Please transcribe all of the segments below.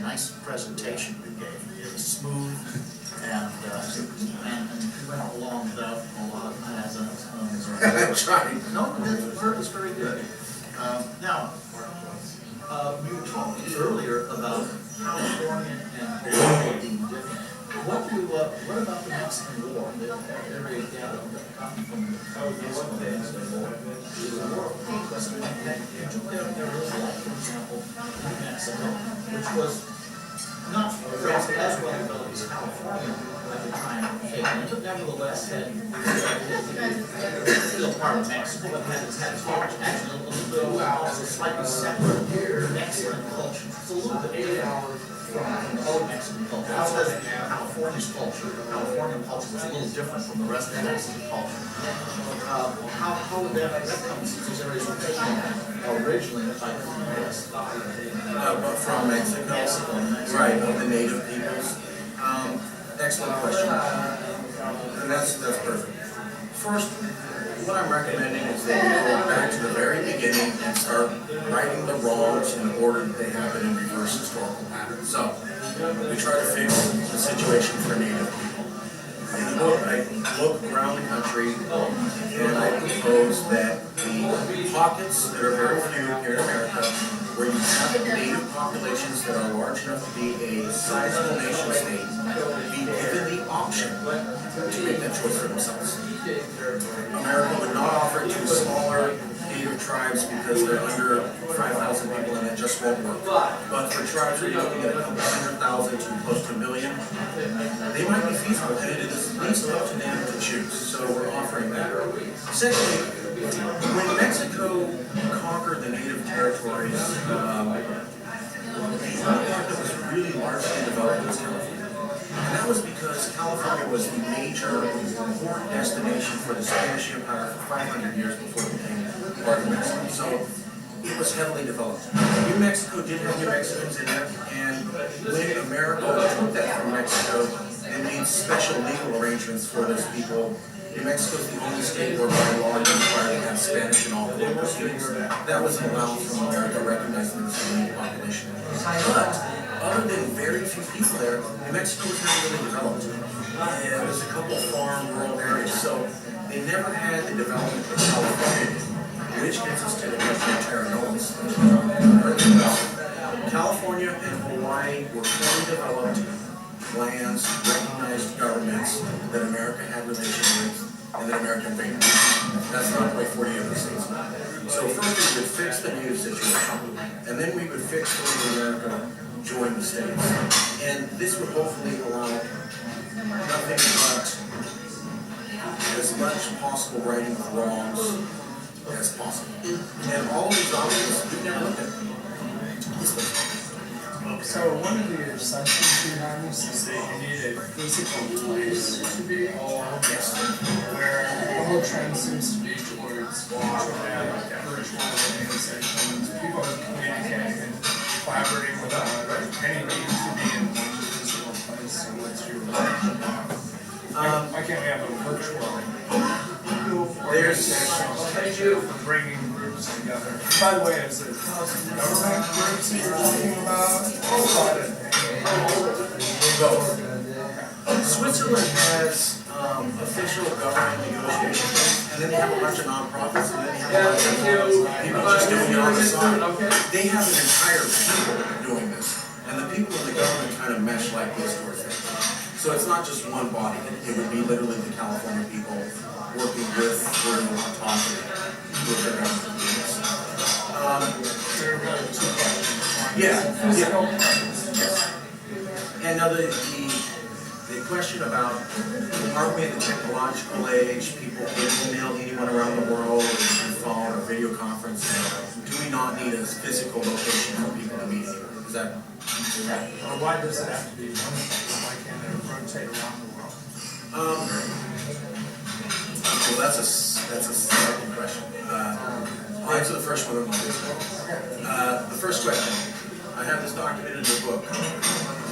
nice presentation you gave. It was smooth, and we went along without a lot of ads on its own. That's right. No, it's very good. Now, you talked earlier about California and Hawaii being different. What about the Mexican War? The area gotten from the Mexican War. It was a war of conquest. You took there was like, for example, New Mexico, which was not perhaps as well developed as California at the time, but nevertheless had still part of Mexico, but had its actually a little bit of a slightly separate Mexican culture. It's a little bit different from the old Mexican culture. California's culture, Californian culture was a little different from the rest of Mexican culture. How would that come since these areas were taken originally by the U.S.? But from Mexico, right, of the native peoples. Excellent question. And that's perfect. First, what I'm recommending is that we go back to the very beginning and start righting the wrongs in order that they happen in reverse historical patterns. So, we try to fix the situation for native people. In the book, I look around the country and I propose that the pockets that are very few here in America, where you have native populations that are large enough to be a sizable nation state, be given the option to make that choice for themselves. America would not offer it to smaller native tribes because they're under 5,000 people and it just won't work. But for tribes who are looking at a couple 100,000 to close to 1 million, they might be feasible, and it is at least up to them to choose. So we're offering that. Secondly, when Mexico conquered the native territories, the part that was really largely developed was California. And that was because California was the major port destination for the Spanish Empire for 500 years before it became part of Mexico. So it was heavily developed. New Mexico did have New Mexicans in it, and when America took that from Mexico and made special legal arrangements for those people, New Mexico is the only state where by law you're required to have Spanish in all court proceedings. That was allowed from America recognizing the Spanish population. But other than very few people there, New Mexico was never really developed. And there's a couple farm rural areas, so they never had the development that California did, which gets us to the question of terra nullius. California and Hawaii were fully developed lands, recognized governments that America had relations with, and that America invaded. That's not the way 48 other states are. So first we would fix the native situation, and then we would fix the way America joined the states. And this would hopefully allow nothing but as much possible righting of wrongs as possible. And all of these options we've never looked at. So one of the assumptions behind this is that you need a physical place to be, where the whole trend seems to be towards virtual organizations. People are communicating and collaborating without any need to be in one physical place. So what's your reaction? Why can't we have a virtual organization for bringing groups together? By the way, is it government groups that you're talking about? Switzerland has official government negotiations, and then they have a bunch of nonprofits, and then they have a bunch of people just doing it on the side. They have an entire people doing this, and the people in the government kind of mesh like this towards them. So it's not just one body. It would be literally the California people working with or on top of it with their government units. Yes. And now the question about are we in the technological age? People can email anyone around the world, or phone, or video conference. Do we not need a physical location for people to meet? Is that? Or why does it have to be one place? Why can't it rotate around the world? Well, that's a second question. I'll answer the first one. The first question. I have this documented in the book.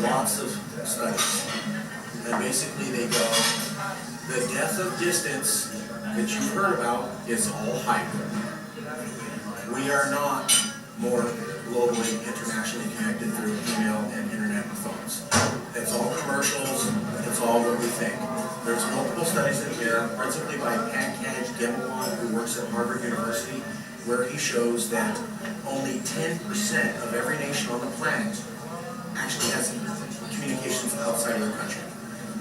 Lots of studies. And basically they go, the death of distance that you've heard about is all hype. We are not more globally, internationally connected through email and internet and phones. It's all commercials, it's all what we think. There's multiple studies in here, principally by Pankaj Gemwan, who works at Harvard University, where he shows that only 10% of every nation on the planet actually has communications outside of their country.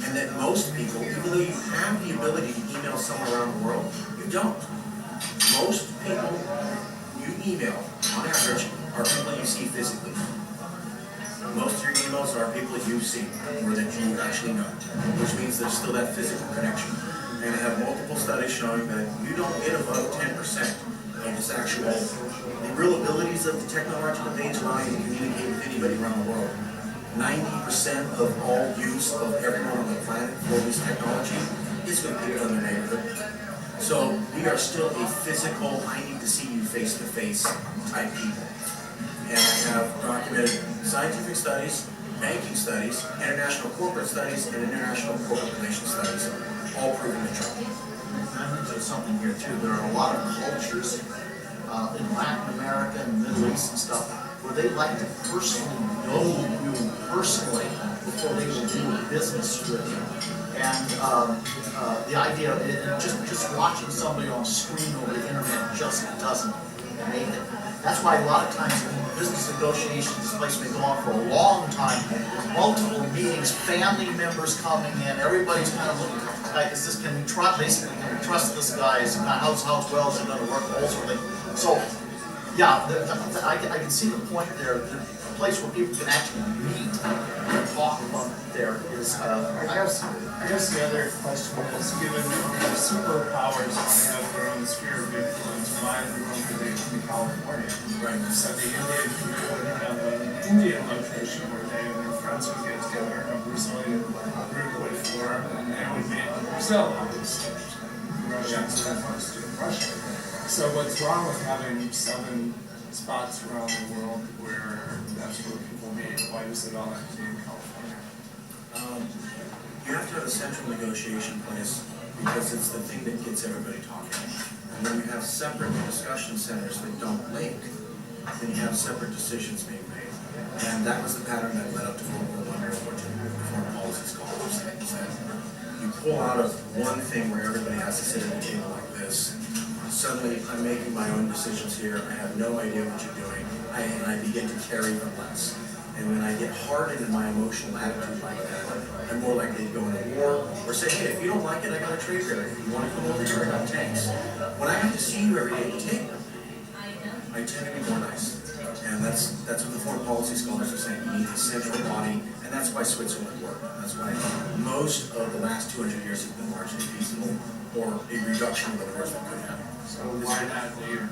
And that most people, even though you have the ability to email someone around the world, you don't. Most people you email, on average, are people you see physically. Most of your emails are people you see, or that you actually know, which means there's still that physical connection. And I have multiple studies showing that you don't get above 10% of this actual, the real abilities of the technological age allow you to communicate with anybody around the world. 90% of all use of everyone on the planet for this technology is with people in their neighborhood. So we are still a physical, I need to see you face to face type people. And I have documented scientific studies, banking studies, international corporate studies, and international corporate relations studies, all proven to be true. I mentioned something here too. There are a lot of cultures in Latin America and the Middle East and stuff where they like to personally know you personally before they will do business with you. And the idea of just watching somebody on a screen over the internet just doesn't make it. That's why a lot of times in business negotiations, this place may go on for a long time, multiple meetings, family members coming in, everybody's kind of looking like, can we trust this guy? How well is it going to work? All sort of thing. So, yeah, I can see the point there. The place where people can actually meet and talk about there is. I guess the other question is, given the superpowers only have their own sphere of influence, why in the world do they come to California? Right. So the Indian people would have an Indian location where they and their friends would get together, a Brazilian group would form, and they would meet in Brazil, obviously. Russians are close to Russia. So what's wrong with having 7 spots around the world where that's where people meet? Why does it all have to be in California? You have to have a central negotiation place because it's the thing that gets everybody talking. And when you have separate discussion centers that don't link, then you have separate decisions being made. And that was the pattern that led up to World War I, World War II, foreign policy scholars. You pull out of one thing where everybody has to sit at a table like this. Suddenly, I'm making my own decisions here. I have no idea what you're doing. And I begin to carry the less. And when I get hardened in my emotional attitude like that, I'm more likely to go into war or say, hey, if you don't like it, I got a trade barrier. If you want to come over here, I got tanks. When I have to see you every day at the table, I tend to be more nice. And that's what the foreign policy scholars are saying. You need a central body, and that's why Switzerland worked. That's why most of the last 200 years has been largely peaceful or a reduction of the wars we could have. So why not here?